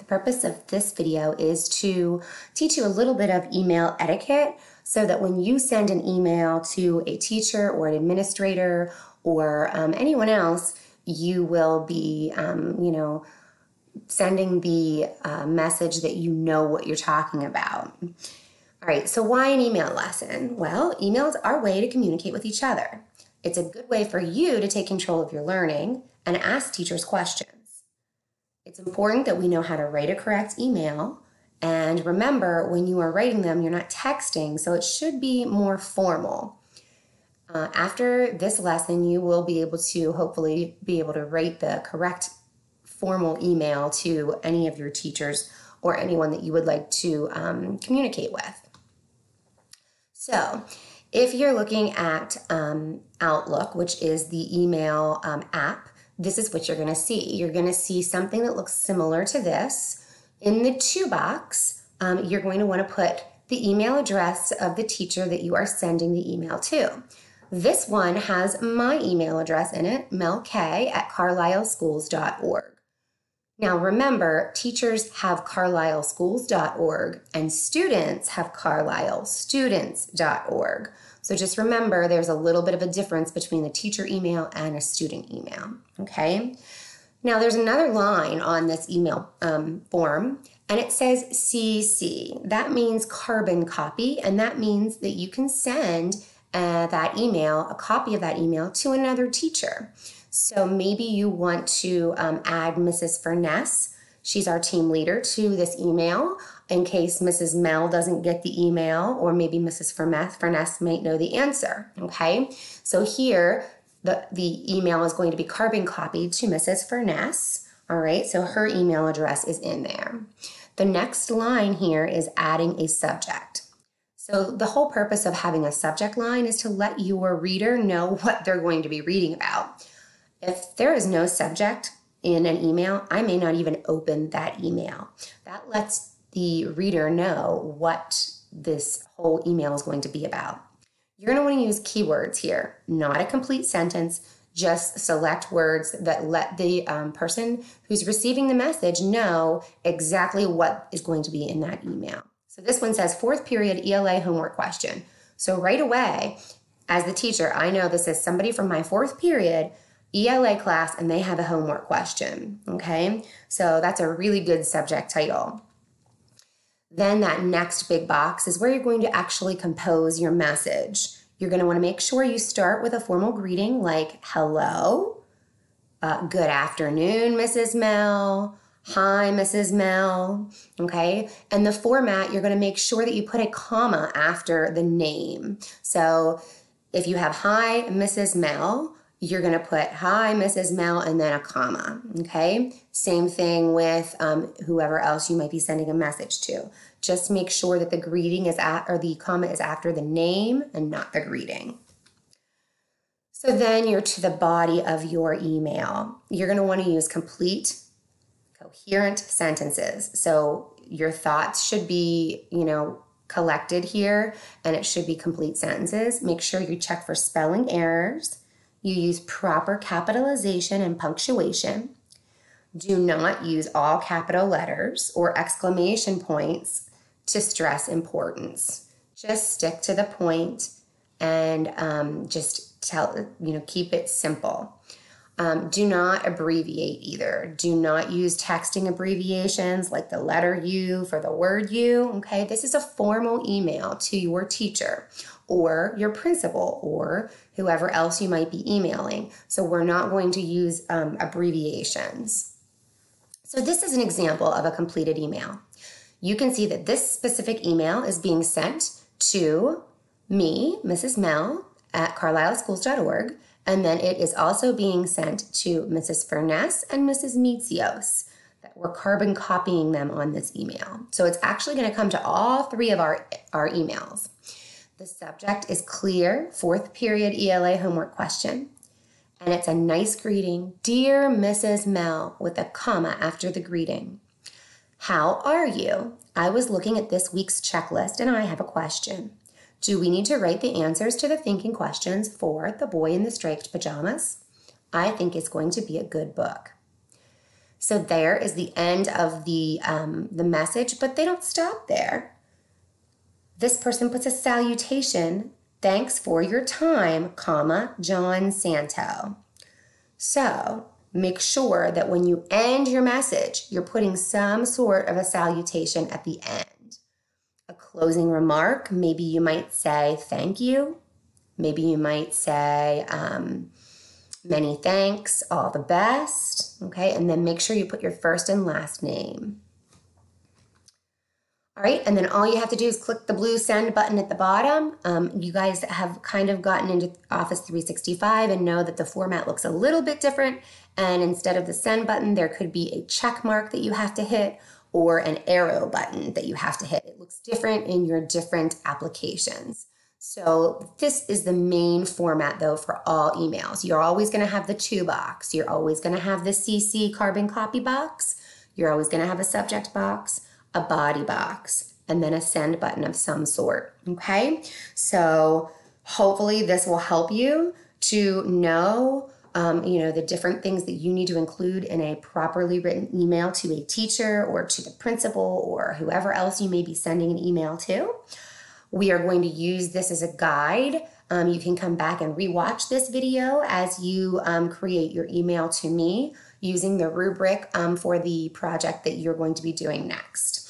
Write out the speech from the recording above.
purpose of this video is to teach you a little bit of email etiquette so that when you send an email to a teacher or an administrator or anyone else, you will be, sending the message that you know what you're talking about. All right, so why an email lesson? Well, emails are a way to communicate with each other. It's a good way for you to take control of your learning and ask teachers questions. It's important that we know how to write a correct email. And remember, when you are writing them, you're not texting, so it should be more formal. After this lesson, you will be able to hopefully be able to write the correct formal email to any of your teachers or anyone that you would like to communicate with. So if you're looking at Outlook, which is the email app, this is what you're going to see. You're going to see something that looks similar to this. In the to box, you're going to want to put the email address of the teacher that you are sending the email to. This one has my email address in it, melk@carlisleschools.org. Now remember, teachers have carlisleschools.org and students have carlislestudents.org. So just remember there's a little bit of a difference between the teacher email and a student email, okay? Now there's another line on this email form and it says CC. That means carbon copy, and that means that you can send that email, a copy of that email, to another teacher. So maybe you want to add Mrs. Furness, she's our team leader, to this email in case Mrs. Mel doesn't get the email, or maybe Mrs. Furness might know the answer, okay? So here, the email is going to be carbon copied to Mrs. Furness, all right? So her email address is in there. The next line here is adding a subject. So the whole purpose of having a subject line is to let your reader know what they're going to be reading about. If there is no subject in an email, I may not even open that email. That lets the reader know what this whole email is going to be about. You're going to want to use keywords here, not a complete sentence, just select words that let the person who's receiving the message know exactly what is going to be in that email. So this one says 4th period ELA homework question. So right away, as the teacher, I know this is somebody from my 4th period ELA class and they have a homework question, okay? So that's a really good subject title. Then that next big box is where you're going to actually compose your message. You're going to want to make sure you start with a formal greeting like hello, good afternoon, Mrs. Mel, hi, Mrs. Mel, okay? And the format, you're going to make sure that you put a comma after the name. So if you have hi, Mrs. Mel, you're going to put hi, Mrs. Mel, and then a comma, okay? Same thing with whoever else you might be sending a message to. Just make sure that the greeting is the comma is after the name and not the greeting. So then you're to the body of your email. You're going to want to use complete, coherent sentences. So your thoughts should be, collected here, and it should be complete sentences. Make sure you check for spelling errors. You use proper capitalization and punctuation. Do not use all capital letters or exclamation points to stress importance. Just stick to the point and keep it simple. Do not abbreviate either. Do not use texting abbreviations like the letter U for the word U, okay? This is a formal email to your teacher or your principal or whoever else you might be emailing. So we're not going to use abbreviations. So this is an example of a completed email. You can see that this specific email is being sent to me, Mrs. Mel, at carlisleschools.org, and then it is also being sent to Mrs. Furness and Mrs. Mitzios. That we're carbon copying them on this email. So it's actually going to come to all 3 of our emails. The subject is clear, 4th period ELA homework question. And it's a nice greeting, Dear Mrs. Mel, with a comma after the greeting. How are you? I was looking at this week's checklist and I have a question. Do we need to write the answers to the thinking questions for The Boy in the Striped Pajamas? I think it's going to be a good book. So there is the end of the message, but they don't stop there. This person puts a salutation, thanks for your time, comma, John Santo. So make sure that when you end your message, you're putting some sort of a salutation at the end. A closing remark, maybe you might say thank you. Maybe you might say many thanks, all the best, okay? And then make sure you put your first and last name. All right, and then all you have to do is click the blue send button at the bottom. You guys have kind of gotten into Office 365 and know that the format looks a little bit different. And instead of the send button, there could be a check mark that you have to hit or an arrow button that you have to hit. It looks different in your different applications. So this is the main format though for all emails. You're always going to have the to box. You're always going to have the CC carbon copy box. You're always going to have a subject box, a body box, and then a send button of some sort, okay? So hopefully this will help you to know, the different things that you need to include in a properly written email to a teacher or to the principal or whoever else you may be sending an email to. We are going to use this as a guide. You can come back and rewatch this video as you create your email to me using the rubric for the project that you're going to be doing next.